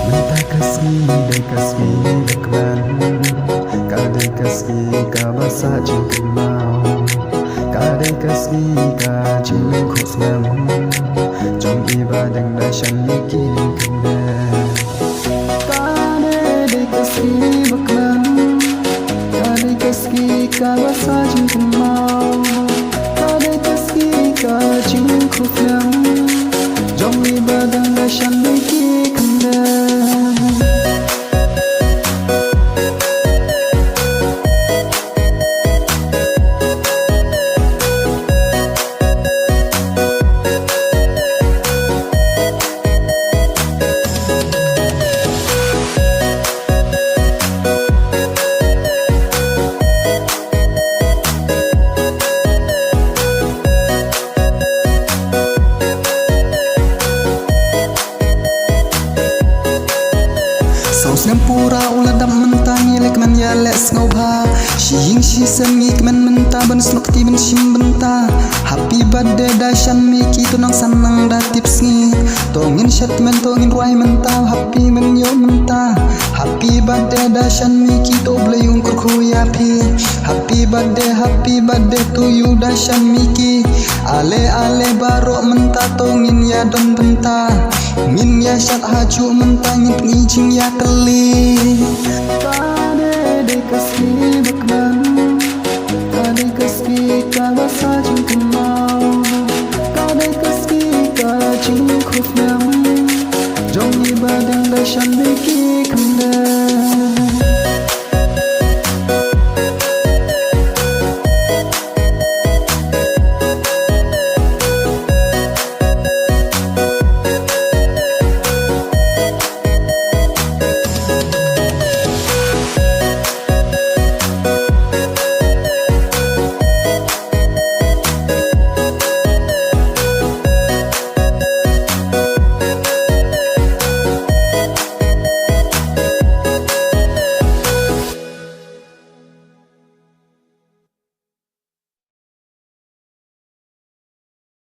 Minta kasih dan kasih berkenan, kadang kasih kau basah jengkel mau, kadang kasih kau jengkel khusnam, trong ibadah dashan mikin kena. Kadang kasih berkenan, kadang kasih kau basah jengkel mau, kadang kasih kau jengkel khusnam, trong ibadah dashan mikin kena. Pura uladam mentangi lek man ya les ngobha shing shi semik men menta ban snokti ben shim benta happy birthday dashan miki tunang sanang da tips ngi tongin shat men tongin ruai menta happy men yo menta happy birthday dashan miki to blayung kurku ya pi happy birthday to you dashan miki ale ale barok menta tongin ya don benta min ya shat haju menta ngit ngijing ya keli. Kadang kasih berkenan, kadang kasih kau basah jengkel mau, kadang kasih kau jengkel khusnam, trong ibadah dashan mikin kena.